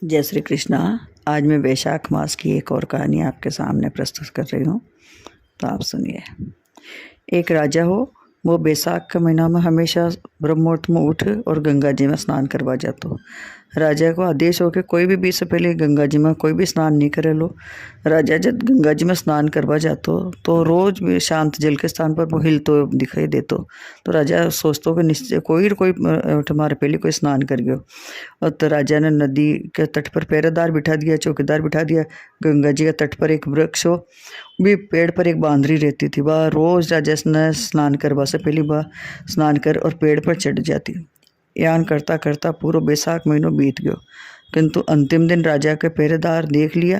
जय श्री कृष्णा। आज मैं वैशाख मास की एक और कहानी आपके सामने प्रस्तुत कर रही हूँ, तो आप सुनिए। एक राजा हो, वो बैसाख के महीना में हमेशा ब्रह्मुहूर्त में उठ और गंगा जी में स्नान करवा जातो। राजा को आदेश हो कि कोई भी बीच से पहले गंगा जी में कोई भी स्नान नहीं करे लो। राजा जब गंगा जी में स्नान करवा जातो तो रोज भी शांत जल के स्थान पर वो हिलतो दिखाई देतो। तो राजा सोचतो कि निश्चय कोई हमारे पहले कोई स्नान कर गयो। और तो राजा ने नदी के तट पर पहरेदार बिठा दिया, चौकीदार बिठा दिया। गंगा जी के तट पर एक वृक्ष हो, भी पेड़ पर एक बांदरी रहती थी। वह रोज राजा ने स्नान करवा से पहले वह स्नान कर और पेड़ पर चढ़ जाती। यान करता करता पूरा बैसाख महीनों बीत गयो, किंतु अंतिम दिन राजा के पहरेदार देख लिया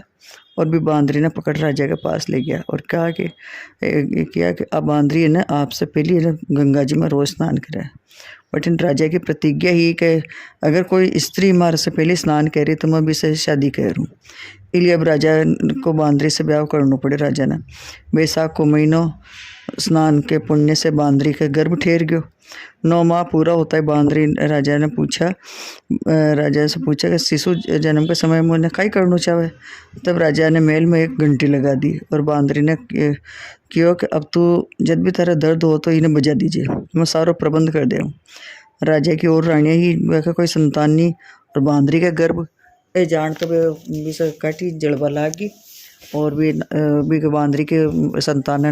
और भी बांदरी ने पकड़ राजा के पास ले गया और कहा कि अब बांदरी ने आपसे पहले गंगा जी में रोज स्नान करा। बट इन राजा की प्रतिज्ञा ही कि अगर कोई स्त्री हमारे से पहले स्नान करे तो मैं भी से शादी करूँ। इसलिए अब राजा को बांदरी से ब्याह करना पड़े। राजा ने बैसाख को महीनों स्नान के पुण्य से बांदरी का गर्भ ठहर गयो। 9 माह पूरा होता है। बांदरी राजा से पूछा कि शिशु जन्म के समय में उन्हें काई करना चाहे। तब राजा ने महल में एक घंटी लगा दी और बांदरी ने कियो कि अब तू जब भी तेरा दर्द हो तो इन्हें बजा दीजिए, मैं सारो प्रबंध कर दे। राजा की और रानियाँ ही वह कोई संतान नहीं और बांदरी का गर्भ ए जान तो भी से काटी जड़वा लागी और भी बांदरी के संतान ने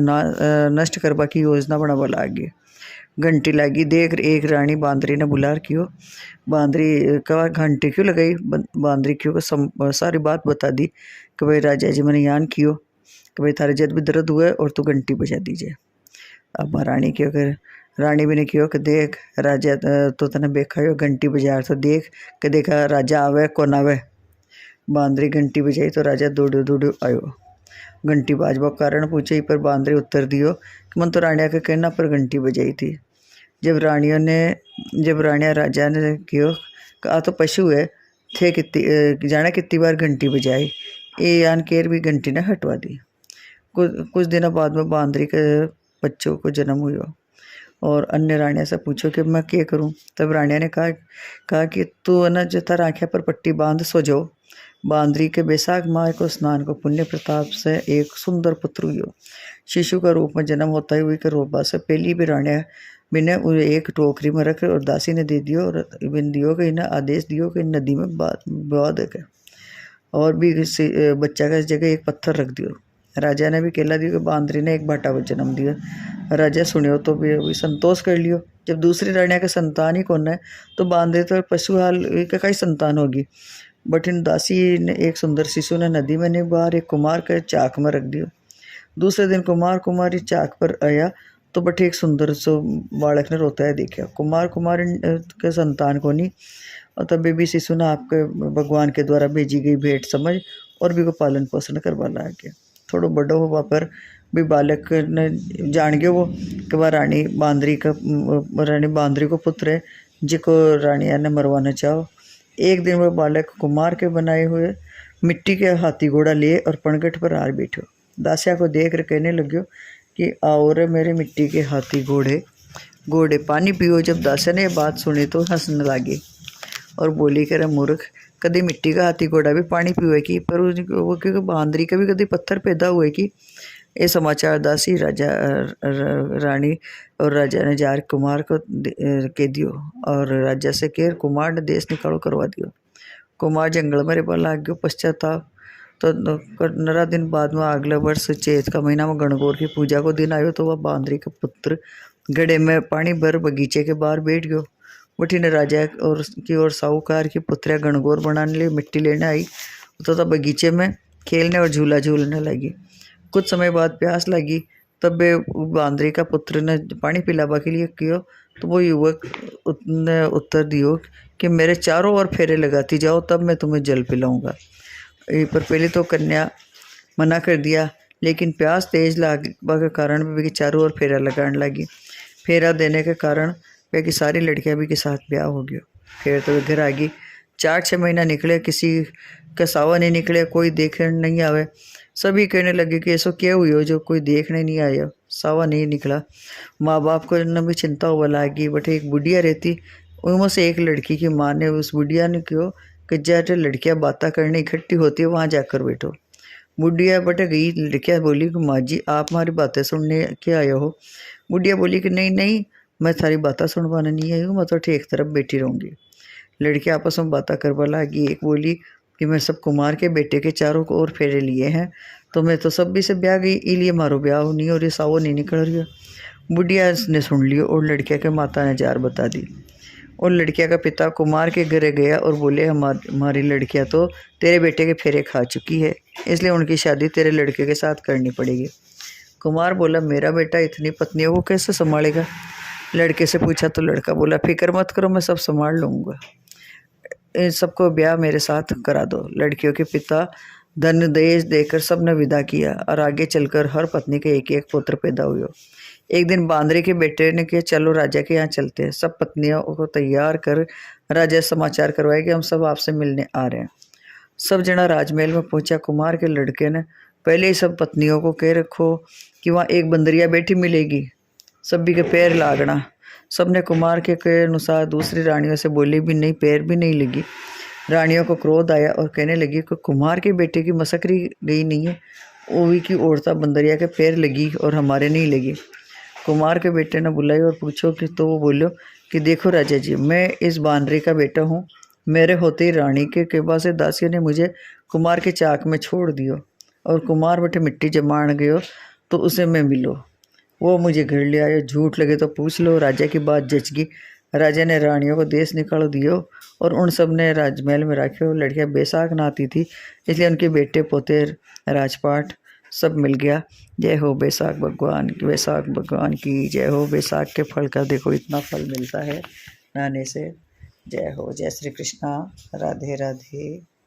नष्ट करवा की योजना बनावा लागी। घंटी लागी देख एक रानी बांदरी ने बुला रखियो। बांदरी का घंटी क्यों लगाई? बांदरी क्यों को सारी बात बता दी कि भाई राजा जी मैंने यान कियो कि भाई थारे जद भी दर्द हुआ और तू घंटी बजा दीजिए। अब रानी क्यों कर रानी भी ने क्यों कि देख राजा तो तने देखा हो घंटी बजा तो देख कि देखा राजा आवे कौन आवे। बांदरी घंटी बजाई तो राजा दौड़ो दौड़ो आयो। घंटी बाजबा कारण पूछे पर बांदरी उत्तर दियो कि मन तो रानिया के कहना पर घंटी बजाई थी। जब रानिया राजा ने क्यों आ तो पशु है थे कितनी जाने कितनी बार घंटी बजाई। ये यान केर भी घंटी ने हटवा दी। कुछ दिनों बाद में बांदरी के बच्चों को जन्म हुआ और अन्य रानिया से पूछो कि मैं क्या करूं। तब रानिया ने कहा कि तू न जता राखिया पर पट्टी बांध सो जाओ। बांदरी के बैसाख माह को स्नान को पुण्य प्रताप से एक सुंदर पुत्र हुआ। शिशु का रूप में जन्म होता ही हुई के रोबा से पहली भी रानिया बिने एक टोकरी में रख और दासी ने दे दियो और बिन दियो कि इन्हें आदेश दियो कि नदी में बहा दे के और भी बच्चा का इस जगह एक पत्थर रख दियो। राजा ने भी केला दियो कि बांदरी ने एक भाटा को जन्म दिया। राजा सुनियो तो भी संतोष कर लियो। जब दूसरी रानिया के संतान ही कौन है तो बांदरी तो पशुहाल का कई संतान होगी। बट इन दासी ने एक सुंदर शिशु ने नदी में नहीं बाहर एक कुमार के चाक में रख दियो। दूसरे दिन कुमार कुमारी चाक पर आया तो बट एक सुंदर सो बालक ने रोता है देखा। कुमार कुमारी के संतान को नहीं और तभी भी शिशु ने आपके भगवान के द्वारा भेजी गई भेंट समझ और भी को पालन पोषण करवा लगे। थोड़ा बड़ा हुआ पर भी बालक ने जान गया वो कि वह रानी बांदरी को पुत्र है जिको रानिया ने मरवाना चाहो। एक दिन वह बालक कुमार के बनाए हुए मिट्टी के हाथी घोड़ा लिए और पणगट पर आ बैठो। दासिया को देख कर कहने लग्यो कि आओ रे मेरे मिट्टी के हाथी घोड़े पानी पियो। जब दासिया ने यह बात सुनी तो हंसने लगी और बोली कि रे मूर्ख, कभी मिट्टी का हाथी घोड़ा भी पानी पीवे की, पर वो क्योंकि बांदरी का भी कभी पत्थर पैदा हुए की। ये समाचार दासी रानी और राजा ने जार कुमार को कह दियो और राजा से कह कुमार ने देश निकालो करवा दियो। कुमार जंगल में रहने लाग गयो। पश्चाताप तो 15 दिन बाद में अगले वर्ष चैत का महीना में गणगौर की पूजा को दिन आयो तो वह बांदरी का पुत्र गड्ढे में पानी भर बगीचे के बाहर बैठ गयो। उठी ने राजा और साहूकार की पुत्रिया गणगौर बनाने लिए मिट्टी लेने आई तो बगीचे में खेलने और झूला झूलने लगी। कुछ समय बाद प्यास लगी तब बांदरी का पुत्र ने पानी पिलावा के लिए कियो तो वो युवक ने उत्तर दियो कि मेरे चारों ओर फेरे लगाती जाओ तब मैं तुम्हें जल पिलाऊंगा। पर पहले तो कन्या मना कर दिया, लेकिन प्यास तेज लगने के कारण भी चारों ओर फेरा लगाने लगी। फेरा देने के कारण वे की सारी लड़कियां भी के साथ ब्याह हो गया। फिर तो घर आ गई। 4-6 महीना निकले, किसी का सावा नहीं निकले, कोई देखने नहीं आवे। सभी कहने लगे कि ऐसा क्या हुई हो जो कोई देखने नहीं आया, सावा नहीं निकला। माँ बाप को न भी चिंता हुआ लगी। बट एक बुढ़िया रहती, उनमें से एक लड़की की माँ ने उस बुढ़िया ने क्यों कि जहाँ लड़कियाँ बातें करने इकट्ठी होती है वहाँ जाकर बैठो। बुढ़िया बट गई। लड़कियाँ बोली कि माँ जी आप हमारी बातें सुनने के आए हो। बुढ़िया बोली कि नहीं नहीं, मैं सारी बातें सुनवाने नहीं आई हूँ, मैं तो ठीक तरफ बैठी रहूँगी। लड़कियाँ आपस में बातें करवा लगी। एक बोली कि मैं सब कुमार के बेटे के चारों को और फेरे लिए हैं, तो मैं तो सब भी से ब्याह गई, इसलिए मारो ब्याह नहीं और ये सावो नहीं निकल रही। बुढ़िया ने सुन लियो और लड़किया के माता ने जार बता दी। और लड़किया का पिता कुमार के घरे गया और बोले हमारी लड़कियां तो तेरे बेटे के फेरे खा चुकी है, इसलिए उनकी शादी तेरे लड़के के साथ करनी पड़ेगी। कुमार बोला मेरा बेटा इतनी पत्नियों को कैसे संभालेगा। लड़के से पूछा तो लड़का बोला फिक्र मत करो, मैं सब संभाल लूँगा, इन सबको ब्याह मेरे साथ करा दो। लड़कियों के पिता धन दहेज देकर सबने विदा किया और आगे चलकर हर पत्नी के एक एक पुत्र पैदा हुए। एक दिन बांदरी के बेटे ने कहा चलो राजा के यहाँ चलते हैं। सब पत्नियों को तैयार कर राजा समाचार करवाए कि हम सब आपसे मिलने आ रहे हैं। सब जना राजमहल में पहुंचा। कुमार के लड़के ने पहले ही सब पत्नियों को कह रखो कि वहाँ एक बंदरिया बैठी मिलेगी, सभी के पैर लागना। सबने कुमार के अनुसार दूसरी रानियों से बोली भी नहीं, पैर भी नहीं लगी। रानियों को क्रोध आया और कहने लगी कि कुमार के बेटे की मसकरी गई नहीं है, ओवी की औरता बंदरिया के पैर लगी और हमारे नहीं लगी। कुमार के बेटे ने बुलाई और पूछो कि, तो वो बोलो कि देखो राजा जी, मैं इस बानरी का बेटा हूँ, मेरे होते ही रानी के कृपा से दासियों ने मुझे कुमार के चाक में छोड़ दियो और कुमार बटे मिट्टी जमाण गयो तो उसे मैं मिलो, वो मुझे घर ले आयो। झूठ लगे तो पूछ लो। राजा की बात जच गई। राजा ने रानियों को देश निकाल दियो और उन सब ने राजमहल में रखो। लड़कियां बैसाख नहाती थी, इसलिए उनके बेटे पोते राजपाट सब मिल गया। जय हो बैसाख भगवान की, बैसाख भगवान की जय हो। बैसाख के फल का देखो इतना फल मिलता है नहाने से। जय हो। जय श्री कृष्णा। राधे राधे।